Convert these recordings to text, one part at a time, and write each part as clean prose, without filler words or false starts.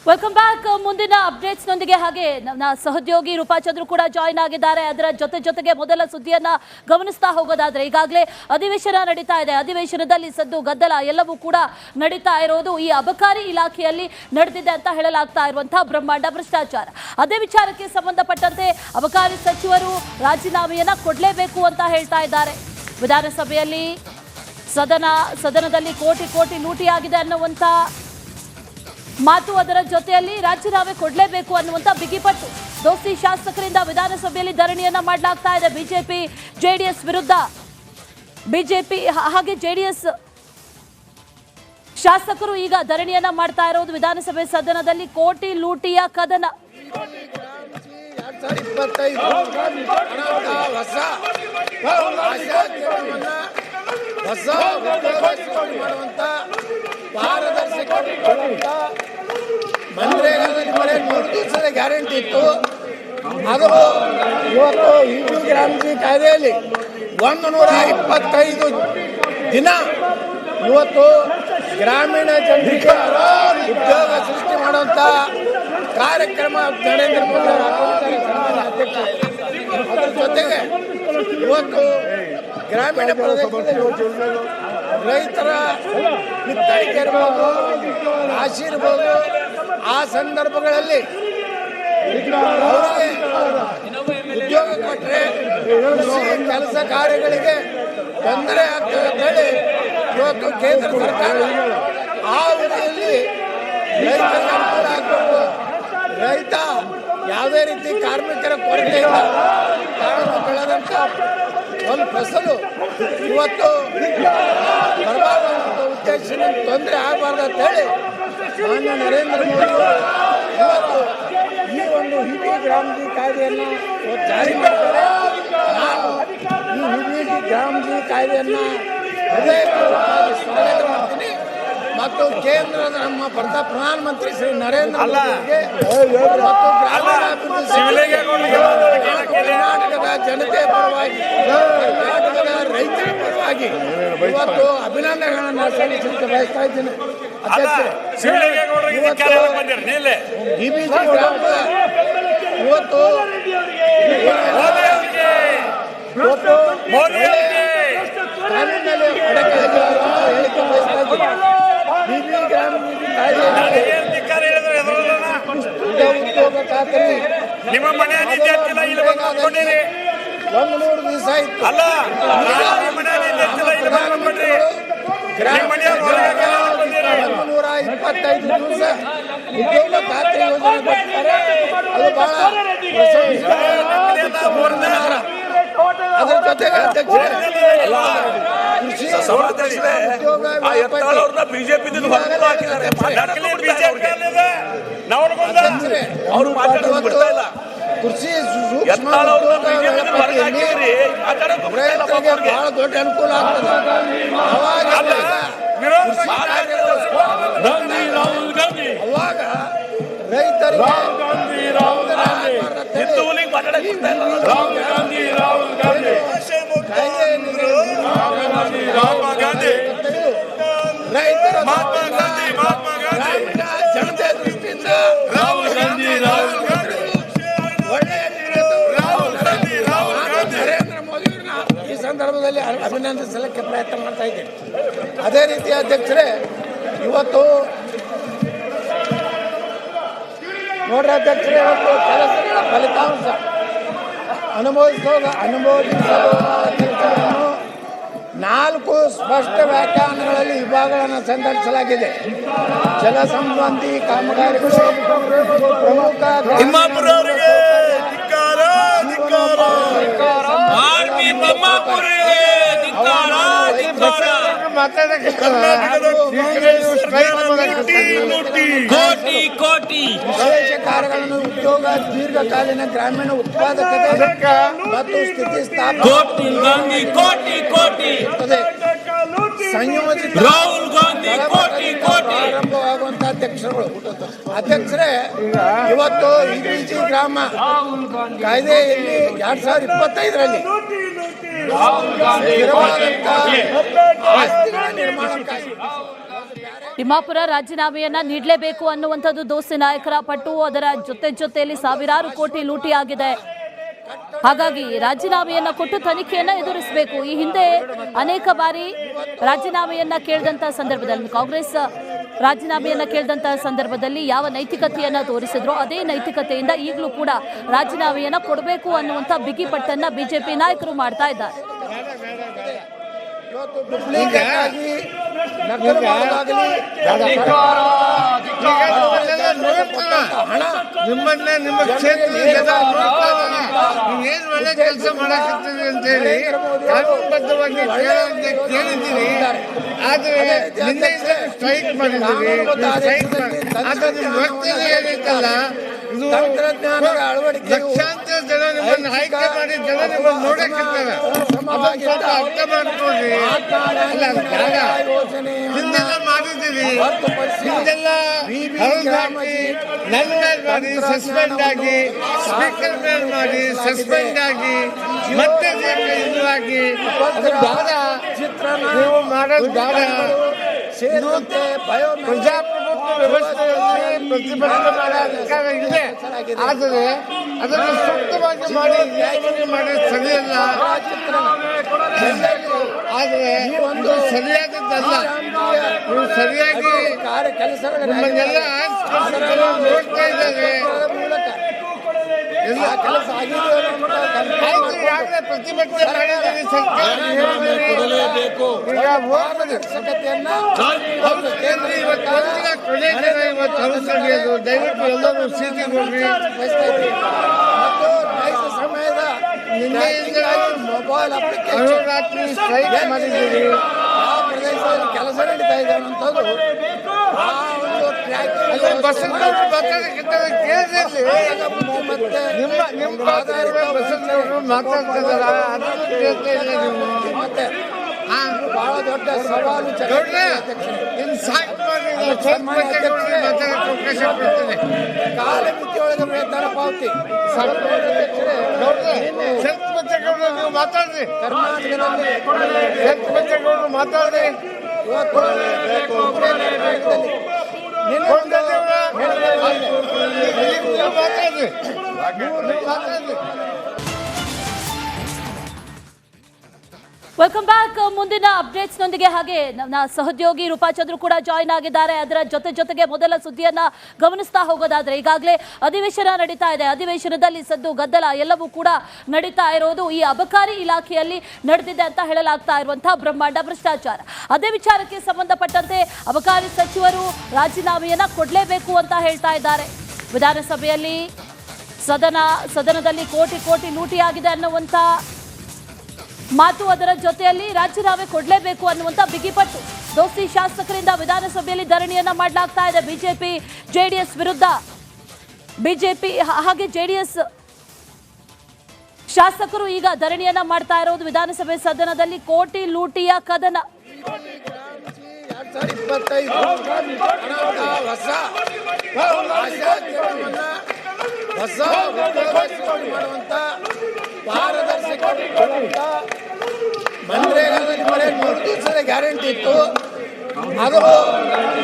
Welcome back. ಮುಂದಿನ updates ನೊಂದಿಗೆ ಹಾಗೆ ನನ್ನ ಸಹೋದ್ಯೋಗಿ ರೂಪಾಚಂದ್ರು ಕೂಡ ಜಾಯಿನ್ ಆಗಿದ್ದಾರೆ. ಅದರ ಜೊತೆಗೆ ಮೊದಲ ಸುದ್ದಿಯನ್ನ ಗಮನಿಸ್ತಾ ಹೋಗೋದಾದ್ರೆ, ಈಗಾಗಲೇ ಅಧಿವೇಶನ ನಡೀತಾ ಇದೆ. ಅಧಿವೇಶನದಲ್ಲಿ ಸದ್ದು ಗದ್ದಲ ಎಲ್ಲವೂ ಕೂಡ ನಡೀತಾ ಇರೋದು ಈ ಅಬಕಾರಿ ಇಲಾಖೆಯಲ್ಲಿ ನಡೆದಿದೆ ಅಂತ ಹೇಳಲಾಗ್ತಾ ಇರುವಂತಹ ಬ್ರಹ್ಮಾಂಡ ಭ್ರಷ್ಟಾಚಾರ. ಅದೇ ವಿಚಾರಕ್ಕೆ ಸಂಬಂಧಪಟ್ಟಂತೆ ಅಬಕಾರಿ ಸಚಿವರು ರಾಜೀನಾಮೆಯನ್ನ ಕೊಡಲೇಬೇಕು ಅಂತ ಹೇಳ್ತಾ ಇದ್ದಾರೆ. ವಿಧಾನಸಭೆಯಲ್ಲಿ ಸದನದಲ್ಲಿ ಕೋಟಿ ಲೂಟಿಯಾಗಿದೆ ಅನ್ನುವಂಥ ಮಾತು, ಅದರ ಜೊತೆಯಲ್ಲಿ ರಾಜೀನಾಮೆ ಕೊಡಲೇಬೇಕು ಅನ್ನುವಂಥ ಬಿಗಿಪಟ್ಟು. ದೋಸ್ತಿ ಶಾಸಕರಿಂದ ವಿಧಾನಸಭೆಯಲ್ಲಿ ಧರಣಿಯನ್ನ ಮಾಡಲಾಗ್ತಾ ಇದೆ. ಬಿಜೆಪಿ ಜೆಡಿಎಸ್ ವಿರುದ್ಧ. ಬಿಜೆಪಿ ಹಾಗೆ ಜೆಡಿಎಸ್ ಶಾಸಕರು ಈಗ ಧರಣಿಯನ್ನ ಮಾಡ್ತಾ ಇರೋದು ವಿಧಾನಸಭೆ ಸದನದಲ್ಲಿ. ಕೋಟಿ ಲೂಟಿಯ ಕದನ. ಮನ್ರೇಗಾದಲ್ಲಿ ಬರೀ 3 ದಿವಸದ ಗ್ಯಾರಂಟಿ ಇತ್ತು. ಅದು ಇವತ್ತು ಇ ಗ್ರಾಮಜಿ ಕಾಯ್ದೆಯಲ್ಲಿ 125 ದಿನ ಇವತ್ತು ಗ್ರಾಮೀಣ ಜನರಿಗೆ ಉದ್ಯೋಗ ಸೃಷ್ಟಿ ಮಾಡುವಂತ ಕಾರ್ಯಕ್ರಮ ನರೇಂದ್ರ ಮೋದಿ ಅಧ್ಯಕ್ಷ. ಅದರ ಜೊತೆಗೆ ಇವತ್ತು ಗ್ರಾಮೀಣ ಪ್ರದೇಶದಲ್ಲಿ ರೈತರ ಬಿತ್ತಳಿಕೆ ಇರ್ಬೋದು, ರಾಶಿ ಇರ್ಬೋದು, ಆ ಸಂದರ್ಭಗಳಲ್ಲಿ ಅವರಿಗೆ ಉದ್ಯೋಗ ಕೊಟ್ಟರೆ ಕೆಲಸ ಕಾರ್ಯಗಳಿಗೆ ತೊಂದರೆ ಆಗ್ತದೆ ಅಂತ ಹೇಳಿ ಇವತ್ತು ಕೇಂದ್ರ ಸರ್ಕಾರ ಆ ಅವಧಿಯಲ್ಲಿ ರೈತರಿಗೆ ಅನುಕೂಲ ಆಗಬೇಕು. ರೈತ ಯಾವುದೇ ರೀತಿ ಕಾರ್ಮಿಕರ ಕೊರತೆ ಇಲ್ಲ, ತಾನು ಬೆಳೆದಂಥ ಒಂದು ಫಸಲು ಇವತ್ತು ಬರಬಾರ್ದಂಥ ಉದ್ದೇಶದಿಂದ ತೊಂದರೆ ಆಗಬಾರ್ದು ಅಂತ ಹೇಳಿ ಮಾನ್ಯ ನರೇಂದ್ರ ಮೋದಿ ಇವತ್ತು ಈ ಒಂದು ಹಿಬಿ ಗ್ರಾಮಜಿ ಕಾಯ್ದೆಯನ್ನು ಜಾರಿ ಮಾಡ್ತಾರೆ. ನಾನು ಈ ಹಿಬಿ ಗ್ರಾಮಜಿ ಕಾಯ್ದೆಯನ್ನು ಹೃದಯಪೂರ್ವಕವಾಗಿ ಸ್ವಾಗತ ಮಾಡ್ತೀನಿ ಮತ್ತು ಕೇಂದ್ರದ ನಮ್ಮ ಪ್ರಧಾನಮಂತ್ರಿ ಶ್ರೀ ನರೇಂದ್ರ ಮೋದಿಗೆ ಮತ್ತು ಕರ್ನಾಟಕದ ಜನತೆಯ ಪರವಾಗಿ, ಕರ್ನಾಟಕದ ರೈತರ ಪರವಾಗಿ ಇವತ್ತು ಅಭಿನಂದನೆಗಳನ್ನು ಸಲ್ಲಿಸಲಿಕ್ಕೆ ಬಯಸ್ತಾ ಇದ್ದೀನಿ. ಇವತ್ತು ಕಾನೂನಿನಲ್ಲಿ ಹೇಳಿಕೆ ಬಯಸ್ತಾ ಇದ್ದೀನಿ. ಉದ್ಯೋಗ ಖಾತ್ರಿ 100 ದಿವಸ ಇತ್ತು. ಗ್ರಾಮೀಣ 125 ದಿವಸ ಉದ್ಯೋಗ ಖಾತ್ರಿ ಯೋಜನೆ ಕೊಡ್ತಾರೆ. ಅದು ಬಹಳ ಅದರ ಜೊತೆಗೆ ಕೃಷಿ ರೈತರಿಗೆ ಬಹಳ ದೊಡ್ಡ ಅನುಕೂಲ ಆಗ್ತದೆ. ಅವಾಗ ರೈತರಿಗೆ ರೈತರ ಗ್ರಾಮೀಣ ಜನತೆ ದೃಷ್ಟಿಯಿಂದ ನರೇಂದ್ರ ಮೋದಿ ಈ ಸಂದರ್ಭದಲ್ಲಿ ಅಭಿನಂದಿಸಲಿಕ್ಕೆ ಪ್ರಯತ್ನ ಮಾಡ್ತಾ ಇದ್ದೇನೆ. ಅದೇ ರೀತಿ ಅಧ್ಯಕ್ಷರೇ, ಇವತ್ತು ನೋಡ್ರಿ ಅಧ್ಯಕ್ಷರೇ, ಇವತ್ತು ಕೆಲಸಗಳ ಫಲಿತಾಂಶ ಅನುಮೋದಿಸುವ ಕೆಲಸವನ್ನು 4 ಸ್ಪಷ್ಟ ವ್ಯಾಖ್ಯಾನಗಳಲ್ಲಿ ವಿಭಾಗಗಳನ್ನು ಸಂಘಟಿಸಲಾಗಿದೆ. ಜಲ ಸಂಬಂಧಿ ಕಾಮಗಾರಿಗಳು, ಪ್ರಮುಖ ವಿಶೇಷ ಕಾರ್ಯಗಳನ್ನು ಉದ್ಯೋಗ, ದೀರ್ಘಕಾಲೀನ ಗ್ರಾಮೀಣ ಉತ್ಪಾದಕತೆ ಮತ್ತು ಸ್ಥಿತಿಸ್ಥಾಪನೆ ಸಂಯೋಜಿತ ಆರಂಭವಾಗುವಂತಹ ಅಧ್ಯಕ್ಷರೇ, ಇವತ್ತು ಇಬಿಜಿ ಗ್ರಾಮ ಕಾಯ್ದೆಯಲ್ಲಿ 2025ರಲ್ಲಿ ಸ್ಥಿರವಾದಂತಹ ಆಸ್ತಿಗಳ ನಿರ್ಮಾಣಕ್ಕಾಗಿ ತಿಮ್ಮಾಪುರ ರಾಜೀನಾಮೆಯನ್ನ ನೀಡಲೇಬೇಕು ಅನ್ನುವಂಥದ್ದು ದೋಸ್ತಿ ನಾಯಕರ ಪಟ್ಟು. ಅದರ ಜೊತೆಯಲ್ಲಿ ಸಾವಿರಾರು ಕೋಟಿ ಲೂಟಿ ಆಗಿದೆ. ಹಾಗಾಗಿ ರಾಜೀನಾಮೆಯನ್ನ ಕೊಟ್ಟು ತನಿಖೆಯನ್ನ ಎದುರಿಸಬೇಕು. ಈ ಹಿಂದೆ ಅನೇಕ ಬಾರಿ ರಾಜೀನಾಮೆಯನ್ನ ಕೇಳಿದಂತ ಸಂದರ್ಭದಲ್ಲಿ ಕಾಂಗ್ರೆಸ್ ರಾಜೀನಾಮೆಯನ್ನ ಕೇಳಿದಂತ ಸಂದರ್ಭದಲ್ಲಿ ಯಾವ ನೈತಿಕತೆಯನ್ನ ತೋರಿಸಿದ್ರೋ ಅದೇ ನೈತಿಕತೆಯಿಂದ ಈಗಲೂ ಕೂಡ ರಾಜೀನಾಮೆಯನ್ನ ಕೊಡಬೇಕು ಅನ್ನುವಂಥ ಬಿಗಿಪಟ್ಟನ್ನ ಬಿಜೆಪಿ ನಾಯಕರು ಮಾಡ್ತಾ ಇದ್ದಾರೆ. ನಿಮ್ಮನ್ನೇ ನಿಮ್ಮ ಕ್ಷೇತ್ರದಲ್ಲಿ ಏನ್ ಒಳ್ಳೆ ಕೆಲಸ ಮಾಡಕತ್ತೀವಿ ಅಂತ ಹೇಳಿ ಕಾನೂನುಬದ್ಧವಾಗಿ ಕೇಳಿದ್ದೀರಿ. ಆದ್ರೆ ನಿನ್ನೆಯಿಂದ ಸ್ಟ್ರೈಕ್ ಮಾಡಿದ್ದೀರಿ. ಆದ್ರೆ ನಿಮ್ಮ ವರ್ತನೆ ಏನೈತಲ್ಲ ಇದು ಲಕ್ಷಾಂತರ ಜನ ನಿಮ್ಮನ್ನು ಆಯ್ಕೆ ಮಾಡಿ ಜನ ನಿಮ್ಮನ್ನು ನೋಡಕ್ಕಿರ್ತಾರೆ. ಅದನ್ನ ಸ್ವಲ್ಪ ಅರ್ಥ ಮಾಡ್ಕೊಳ್ರಿ. ಹಿಂದೆಲ್ಲ ಮಾಡಿದ್ದೀರಿ, ಹಿಂದೆಲ್ಲ ಹಾಕಿ ನನ್ನ ಮೇಲೆ ಮಾಡಿ ಸಸ್ಪೆಂಡ್ ಆಗಿ, ಸ್ಪೀಕರ್ ಮೇಲೆ ಮಾಡಿ ಸಸ್ಪೆಂಡ್ ಆಗಿ, ಮತ್ತೆ ಇದು ಆಗಿ ನೀವು ಮಾಡೋದು ಬೇಡ. ಪ್ರಜಾಪ್ರಭುತ್ವ ವ್ಯವಸ್ಥೆಯಲ್ಲಿ ಪ್ರತಿಭಟನೆ ಮಾಡೋ ಅಧಿಕಾರ ಇದೆ. ಆದರೆ ಅದನ್ನು ಸೂಕ್ತವಾಗಿ ಮಾಡಿ ಮಾಡೋದು ಸರಿಯಲ್ಲ. ಆದರೆ ಇದು ಸರಿಯಾದದ್ದಲ್ಲ. ನೀವು ಸರಿಯಾಗಿ ನಿಮ್ಮನ್ನೆಲ್ಲ ನೋಡ್ತಾ ಇದ್ದಾರೆ. ಈಗಾಗಲೇ ಪ್ರತಿಭಟನೆ ಮಾಡಿದ್ದೀರಿ. ಕೊನೆ ದಿನ ಇವತ್ತು ಹೌಸ್ ನಡೆಯೋದು. ದಯವಿಟ್ಟು ಎಲ್ಲರೂ ಸೀಟಿಗೆ ಹೋಗ್ರಿ. ನಿನ್ನೆಯಿಂದ ಮೊಬೈಲ್ ಅಹೋರಾತ್ರಿ ಸ್ಟ್ರೈಕ್ ಮಾಡಿದ್ದೀರಿ. ಪ್ರದೇಶದಲ್ಲಿ ಕೆಲಸ ನಡೀತಾ ಇದೆ ಅನ್ನೋದು ಬಸವನವರು ಮಾತಾಡಕ್ಕಿಂತ ನಿಮ್ಮ ಬಸವನವರು ಮಾತಾಡ್ತಿದಾರ ಅದನ್ನು ಕೇಳ್ತಾ ಇಲ್ಲ ನೀವು. ಮತ್ತೆ ಬಹಳ ದೊಡ್ಡ ಸವಾಲು ಇನ್ನು ಸಾಕು ಮಾಡಿ ಮಾತಾಡಕ್ಕೆ ಅವಕಾಶ ಕೊಡ್ತೇನೆ. ಕಾಲಮಿತಿಯೊಳಗೆ ವೇತನ ಪಾವತಿ ಬಚ್ಚೇಗೌಡರು ನೀವು ಮಾತಾಡ್ರಿ. ಕರ್ನಾಟಕದಲ್ಲಿ ಬಚ್ಚೇಗೌಡರು ಮಾತಾಡ್ರಿ. Welcome back. ಮುಂದಿನ ಅಪ್ಡೇಟ್ಸ್ ನೊಂದಿಗೆ ಹಾಗೆ ನನ್ನ ಸಹೋದ್ಯೋಗಿ ರೂಪಾಚಂದ್ರು ಕೂಡ ಜಾಯಿನ್ ಆಗಿದ್ದಾರೆ. ಅದರ ಜೊತೆಗೆ ಮೊದಲ ಸುದ್ದಿಯನ್ನ ಗಮನಿಸ್ತಾ ಹೋಗೋದಾದ್ರೆ ಈಗಾಗಲೇ ಅಧಿವೇಶನ ನಡೀತಾ ಇದೆ. ಅಧಿವೇಶನದಲ್ಲಿ ಸದ್ದು ಗದ್ದಲ ಎಲ್ಲವೂ ಕೂಡ ನಡೀತಾ ಇರೋದು ಈ ಅಬಕಾರಿ ಇಲಾಖೆಯಲ್ಲಿ ನಡೆದಿದೆ ಅಂತ ಹೇಳಲಾಗ್ತಾ ಇರುವಂತಹ ಬ್ರಹ್ಮಾಂಡ ಭ್ರಷ್ಟಾಚಾರ. ಅದೇ ವಿಚಾರಕ್ಕೆ ಸಂಬಂಧಪಟ್ಟಂತೆ ಅಬಕಾರಿ ಸಚಿವರು ರಾಜೀನಾಮೆಯನ್ನ ಕೊಡಲೇಬೇಕು ಅಂತ ಹೇಳ್ತಾ ಇದ್ದಾರೆ. ವಿಧಾನಸಭೆಯಲ್ಲಿ ಸದನದಲ್ಲಿ ಕೋಟಿ ಲೂಟಿಯಾಗಿದೆ ಅನ್ನುವಂಥ ಮಾತು, ಅದರ ಜೊತೆಯಲ್ಲಿ ರಾಜೀನಾಮೆ ಕೊಡಲೇಬೇಕು ಅನ್ನುವಂಥ ಬಿಗಿಪಟ್ಟು. ದೋಸ್ತಿ ಶಾಸಕರಿಂದ ವಿಧಾನಸಭೆಯಲ್ಲಿ ಧರಣಿಯನ್ನ ಮಾಡಲಾಗ್ತಾ ಇದೆ. ಬಿಜೆಪಿ ಜೆಡಿಎಸ್ ವಿರುದ್ಧ. ಬಿಜೆಪಿ ಹಾಗೆ ಜೆಡಿಎಸ್ ಶಾಸಕರು ಈಗ ಧರಣಿಯನ್ನ ಮಾಡ್ತಾ ಇರೋದು ವಿಧಾನಸಭೆ ಸದನದಲ್ಲಿ. ಕೋಟಿ ಲೂಟಿಯ ಕದನ. ಮನ್ರೇಗಾದಲ್ಲಿ ಬರೀ 3 ದಿವಸದ ಗ್ಯಾರಂಟಿ ಇತ್ತು. ಅದು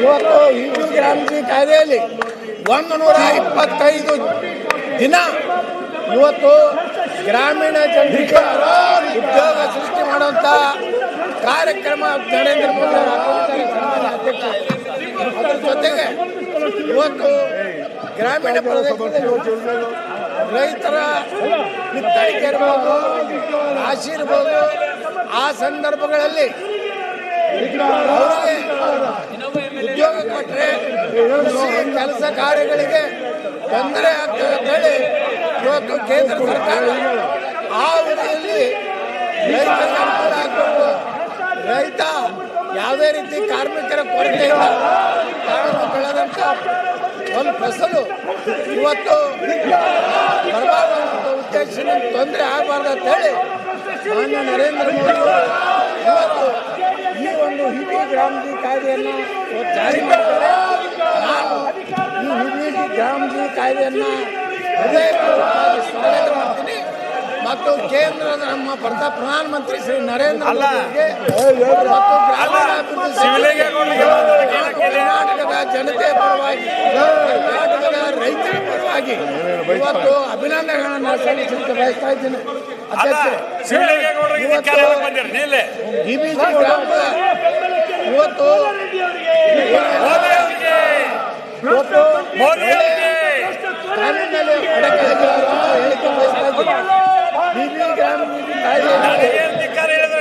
ಇವತ್ತು ಇ ಗ್ರಾಮಜಿ ಕಾಯ್ದೆಯಲ್ಲಿ 125 ದಿನ ಇವತ್ತು ಗ್ರಾಮೀಣ ಜನರಿಗೆ ಉದ್ಯೋಗ ಸೃಷ್ಟಿ ಮಾಡುವಂಥ ಕಾರ್ಯಕ್ರಮ ನರೇಂದ್ರ ಮೋದಿ ಅಧ್ಯಕ್ಷ. ಅದರ ಜೊತೆಗೆ ಇವತ್ತು ಗ್ರಾಮೀಣ ಪ್ರದೇಶದಲ್ಲಿ ರೈತರ ಬಿತ್ತಳಿಕೆ ಇರ್ಬೋದು, ರಾಶಿ ಇರ್ಬೋದು, ಆ ಸಂದರ್ಭಗಳಲ್ಲಿ ಅವರಿಗೆ ಉದ್ಯೋಗ ಕೊಟ್ಟರೆ ಕೆಲಸ ಕಾರ್ಯಗಳಿಗೆ ತೊಂದರೆ ಆಗ್ತದೆ ಅಂತ ಹೇಳಿ ಇವತ್ತು ಕೇಂದ್ರ ಸರ್ಕಾರ ಆ ಅವಧಿಯಲ್ಲಿ ರೈತರಿಗೆ ಅನುಕೂಲ ಆಗಬೇಕು. ರೈತ ಯಾವುದೇ ರೀತಿ ಕಾರ್ಮಿಕರ ಕೊರತೆ ಇಲ್ಲ, ಬೆಳೆದಂಥ ಒಂದು ಫಸಲು ಇವತ್ತು ಬರಬಾರ್ದಂಥ ಉದ್ದೇಶದಿಂದ ತೊಂದರೆ ಆಗಬಾರ್ದು ಅಂತ ಹೇಳಿ ಮಾನ್ಯ ನರೇಂದ್ರ ಮೋದಿ ಇವತ್ತು ಈ ಒಂದು ಹಿರಿಯ ಗ್ರಾಮಜಿ ಕಾಯ್ದೆಯನ್ನು ಜಾರಿ ಮಾಡಿದ್ದಾರೆ. ನಾನು ಈ ಹಿರಿಯ ಗ್ರಾಮಜಿ ಕಾಯ್ದೆಯನ್ನು ಹೃದಯಪೂರ್ವಕವಾಗಿ ಸ್ವಾಗತ ಮಾಡ್ತೀನಿ ಮತ್ತು ಕೇಂದ್ರದ ನಮ್ಮ ಪ್ರಧಾನಮಂತ್ರಿ ಶ್ರೀ ನರೇಂದ್ರ ಮೋದಿಗೆ ಮತ್ತು ಗ್ರಾಮೀಣಾಭಿವೃದ್ಧಿ ಜನತೆಯ ಪರವಾಗಿ ಕರ್ನಾಟಕದ ರೈತರ ಪರವಾಗಿ ಇವತ್ತು ಅಭಿನಂದನೆಗಳನ್ನು ಸಲ್ಲಿಸಲಿಕ್ಕೆ ಬಯಸ್ತಾ ಇದ್ದೀನಿ. ಅಧ್ಯಕ್ಷರೇ, DBC ಗ್ರಾಮದ ಇವತ್ತು ಕಾನೂನಿನಲ್ಲಿ ಅಡಕೆ ಹೇಳಿಕೆ ಬಯಸ್ತಾ ಇದ್ದೀನಿ. DBC ಗ್ರಾಮ ಕಾಯ್ದೆ